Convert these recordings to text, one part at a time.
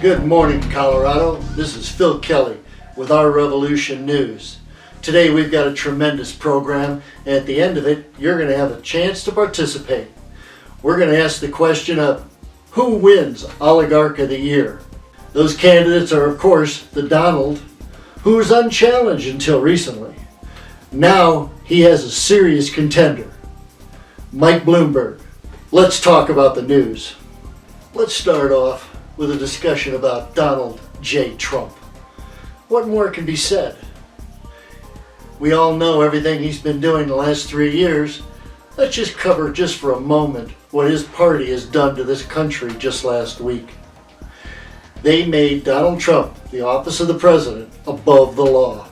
Good morning, Colorado. This is Phil Kelly with Our Revolution News. Today we've got a tremendous program, and at the end of it, you're going to have a chance to participate. We're going to ask the question of who wins Oligarch of the Year. Those candidates are, of course, the Donald, who was unchallenged until recently. Now he has a serious contender, Mike Bloomberg. Let's talk about the news. Let's start off with a discussion about Donald J. Trump. What more can be said? We all know everything he's been doing the last 3 years. Let's just cover just for a moment what his party has done to this country just last week. They made Donald Trump, the office of the president, above the law.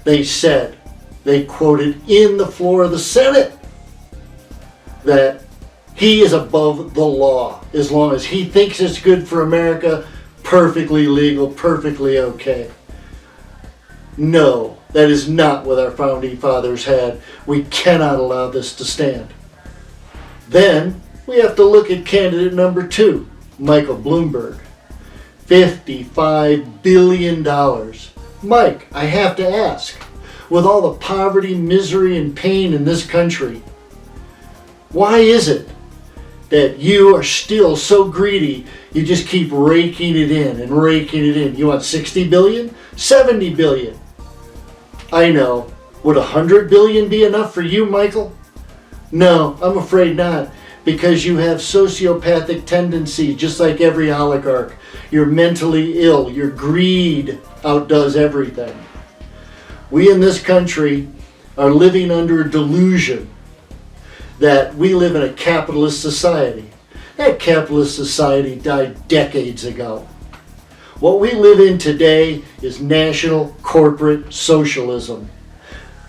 They said, they quoted in the floor of the Senate, that he is above the law. As long as he thinks it's good for America, perfectly legal, perfectly okay. No, that is not what our founding fathers had. We cannot allow this to stand. Then we have to look at candidate number 2, Michael Bloomberg. $55 billion. Mike, I have to ask, with all the poverty, misery, and pain in this country, why is it that you are still so greedy you just keep raking it in and raking it in? You want 60 billion? 70 billion? I know. Would 100 billion be enough for you, Michael? No, I'm afraid not, because you have sociopathic tendencies just like every oligarch. You're mentally ill. Your greed outdoes everything. We in this country are living under a delusion that we live in a capitalist society. That capitalist society died decades ago. What we live in today is national corporate socialism.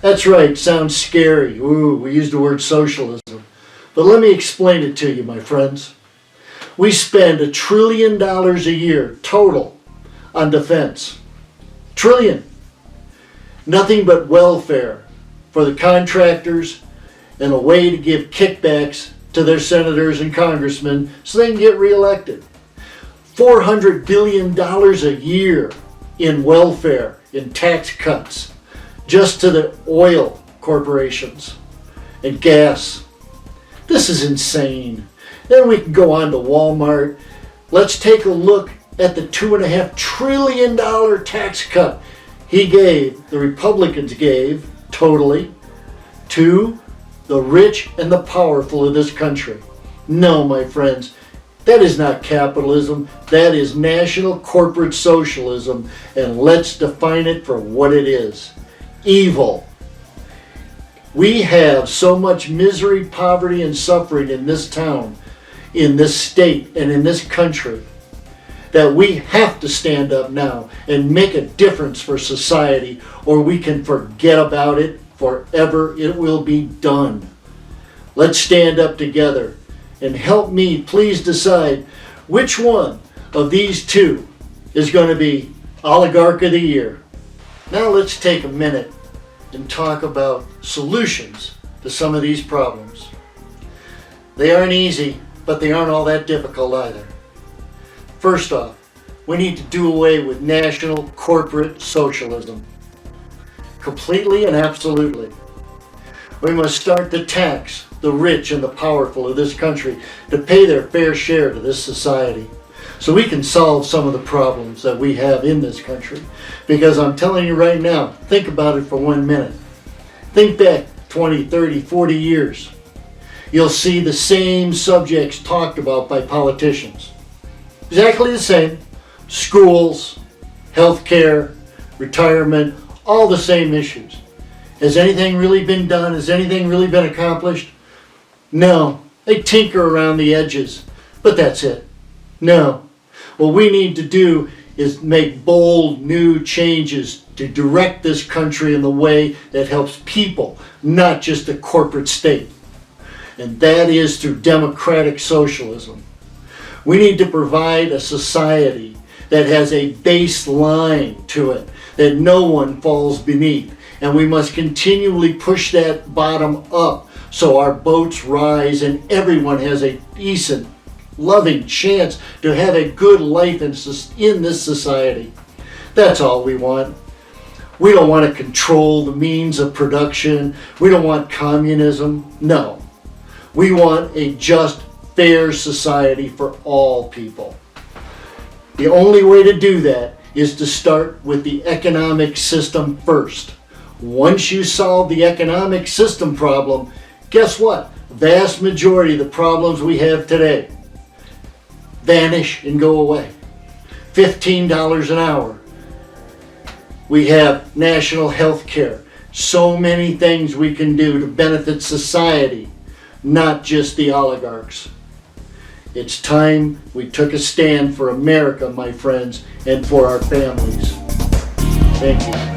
That's right, sounds scary. Ooh, we use the word socialism. But let me explain it to you, my friends. We spend $1 trillion a year total on defense. Trillion. Nothing but welfare for the contractors and a way to give kickbacks to their senators and congressmen so they can get reelected. $400 billion a year in welfare, in tax cuts, just to the oil corporations and gas. This is insane. Then we can go on to Walmart. Let's take a look at the $2.5 trillion tax cut the Republicans gave totally to the rich and the powerful of this country. No, my friends, that is not capitalism. That is national corporate socialism, and let's define it for what it is. Evil. We have so much misery, poverty, and suffering in this town, in this state, and in this country that we have to stand up now and make a difference for society, or we can forget about it forever. It will be done. Let's stand up together and help me please decide which one of these two is going to be Oligarch of the Year. Now let's take a minute and talk about solutions to some of these problems. They aren't easy, but they aren't all that difficult either. First off, we need to do away with national corporate socialism. Completely and absolutely. We must start to tax the rich and the powerful of this country to pay their fair share to this society so we can solve some of the problems that we have in this country. Because I'm telling you right now, think about it for 1 minute. Think back 20, 30, 40 years. You'll see the same subjects talked about by politicians. Exactly the same. Schools, healthcare, retirement, all the same issues. Has anything really been done? Has anything really been accomplished? No. They tinker around the edges, but that's it. No. What we need to do is make bold new changes to direct this country in the way that helps people, not just a corporate state. And that is through democratic socialism. We need to provide a society that has a baseline to it, that no one falls beneath. And we must continually push that bottom up so our boats rise and everyone has a decent loving chance to have a good life in this society. That's all we want. We don't want to control the means of production. We don't want communism. No. We want a just, fair society for all people. The only way to do that is to start with the economic system first. Once you solve the economic system problem, guess what? Vast majority of the problems we have today vanish and go away. $15 an hour. We have national health care. So many things we can do to benefit society, not just the oligarchs. It's time we took a stand for America, my friends, and for our families. Thank you.